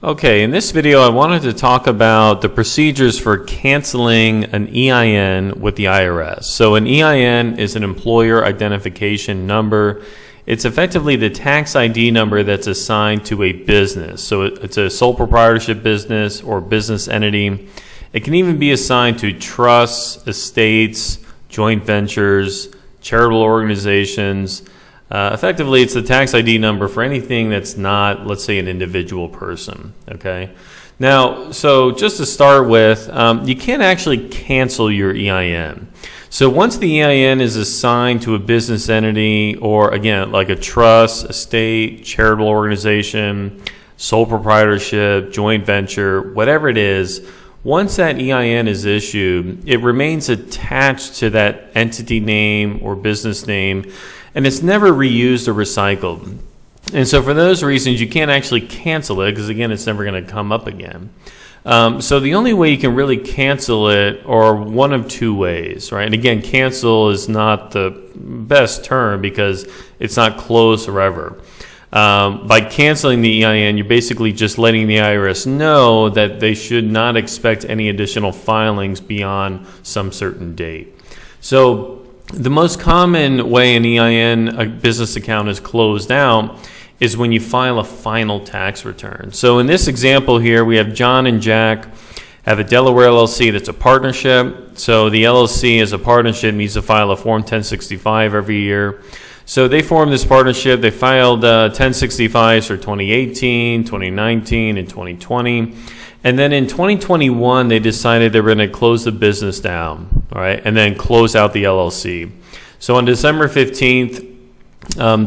Okay, in this video I wanted to talk about the procedures for canceling an EIN with the IRS. So an EIN is an employer identification number. It's effectively the tax ID number that's assigned to a business. So it's a sole proprietorship business or business entity. It can even be assigned to trusts, estates, joint ventures, charitable organizations. Effectively, it's the tax ID number for anything that's not, let's say, an individual person, okay? Now, so just to start with, you can't actually cancel your EIN. So once the EIN is assigned to a business entity or, again, like a trust, estate, charitable organization, sole proprietorship, joint venture, whatever it is, once that EIN is issued, it remains attached to that entity name or business name, and it's never reused or recycled. And so for those reasons, you can't actually cancel it because, again, it's never going to come up again. So the only way you can really cancel it are one of two ways, right? And again, cancel is not the best term because it's not closed forever. By canceling the EIN, you're basically just letting the IRS know that they should not expect any additional filings beyond some certain date. So the most common way an EIN, a business account, is closed out is when you file a final tax return. So in this example here, we have John and Jack have a Delaware LLC that's a partnership. So the LLC as a partnership needs to file a Form 1065 every year. So they formed this partnership. They filed 1065s for 2018, 2019, and 2020. And then in 2021, they decided they were going to close the business down, all right, and then close out the LLC. So on December 15th,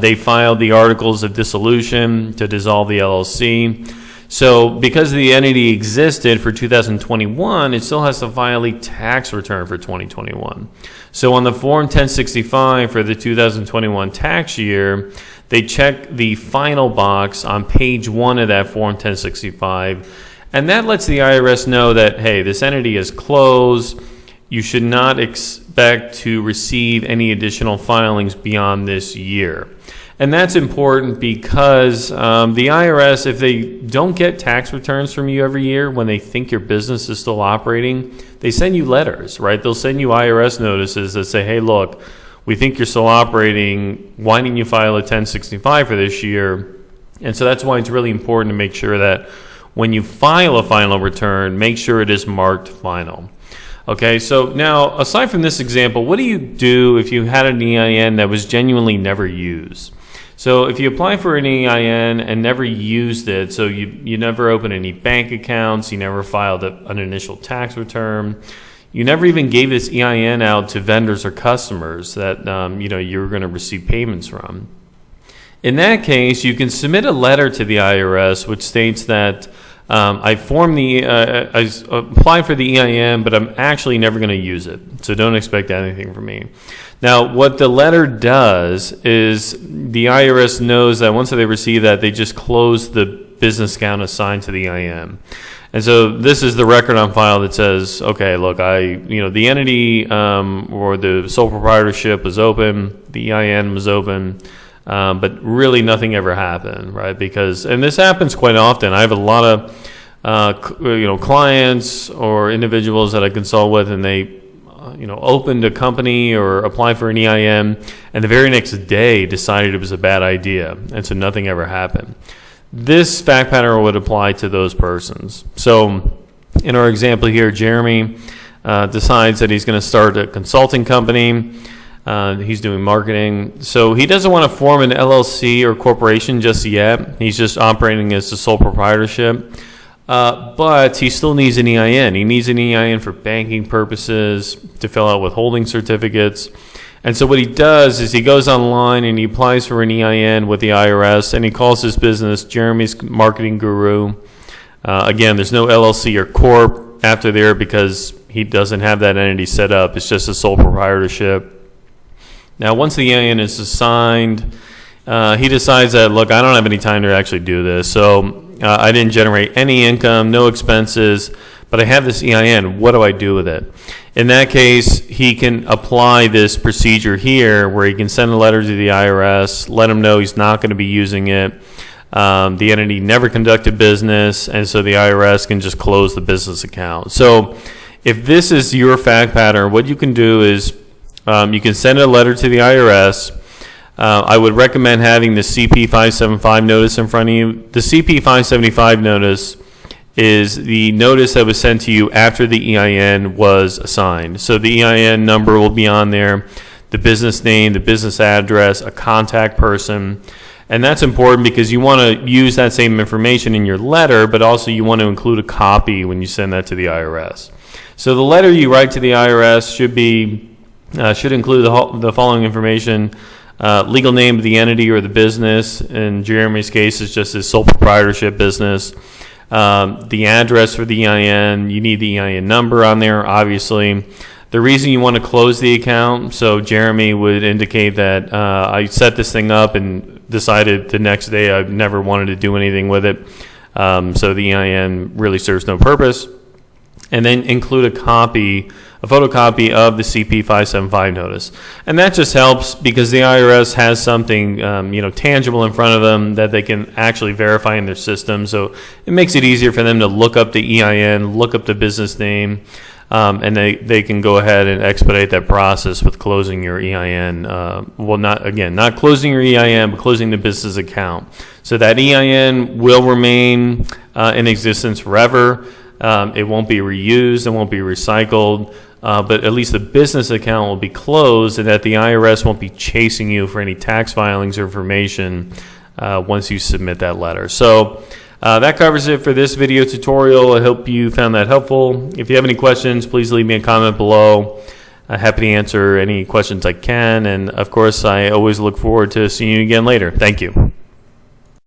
they filed the articles of dissolution to dissolve the LLC. So because the entity existed for 2021, it still has to file a tax return for 2021. So on the Form 1065 for the 2021 tax year, they check the final box on page 1 of that Form 1065. And that lets the IRS know that, hey, this entity is closed. You should not expect to receive any additional filings beyond this year. And that's important because the IRS, if they don't get tax returns from you every year when they think your business is still operating, they send you letters, right? They'll send you IRS notices that say, hey, look, we think you're still operating. Why didn't you file a 1065 for this year? And so that's why it's really important to make sure that when you file a final return, make sure it is marked final. Okay, so now aside from this example, what do you do if you had an EIN that was genuinely never used? So if you apply for an EIN and never used it, so you never opened any bank accounts, you never filed an initial tax return, you never even gave this EIN out to vendors or customers that you were going to receive payments from. In that case, you can submit a letter to the IRS which states that I applied for the EIN, but I'm actually never going to use it, so don't expect anything from me. Now, what the letter does is the IRS knows that once they receive that, they just close the business account assigned to the EIN. And so this is the record on file that says, okay, look, the entity or the sole proprietorship was open, the EIN was open, but really nothing ever happened, right? And this happens quite often. I have a lot of clients or individuals that I consult with, and they opened a company or applied for an EIN, and the very next day decided it was a bad idea, and so nothing ever happened. This fact pattern would apply to those persons. So in our example here, Jeremy decides that he's going to start a consulting company. He's doing marketing. So he doesn't want to form an LLC or corporation just yet. He's just operating as a sole proprietorship. But he still needs an EIN. He needs an EIN for banking purposes, to fill out withholding certificates. And so what he does is he goes online and he applies for an EIN with the IRS, and he calls his business Jeremy's Marketing Guru. Again, there's no LLC or corp after there because he doesn't have that entity set up. It's just a sole proprietorship. Now, once the EIN is assigned, he decides that, look, I don't have any time to actually do this. So I didn't generate any income, no expenses, but I have this EIN. What do I do with it? In that case, he can apply this procedure here where he can send a letter to the IRS, let them know he's not going to be using it, The entity never conducted business, and so the IRS can just close the business account. So if this is your fact pattern, what you can do is you can send a letter to the IRS. I would recommend having the CP 575 notice in front of you. The CP 575 notice is the notice that was sent to you after the EIN was assigned. So the EIN number will be on there, the business name, the business address, a contact person. And that's important because you want to use that same information in your letter, but also you want to include a copy when you send that to the IRS. So the letter you write to the IRS should include the following information: legal name of the entity or the business. In Jeremy's case, it's just his sole proprietorship business. The address for the EIN. You need the EIN number on there, obviously. The reason you want to close the account, so Jeremy would indicate that I set this thing up and decided the next day I never wanted to do anything with it. So the EIN really serves no purpose. And then include a photocopy of the CP 575 notice. And that just helps because the IRS has something tangible in front of them that they can actually verify in their system. So it makes it easier for them to look up the EIN, look up the business name, and they can go ahead and expedite that process with closing your EIN. Not closing your EIN, but closing the business account. So that EIN will remain in existence forever. It won't be reused, it won't be recycled, but at least the business account will be closed, and that the IRS won't be chasing you for any tax filings or information once you submit that letter. So that covers it for this video tutorial. I hope you found that helpful. If you have any questions, please leave me a comment below. I'm happy to answer any questions I can, and of course, I always look forward to seeing you again later. Thank you.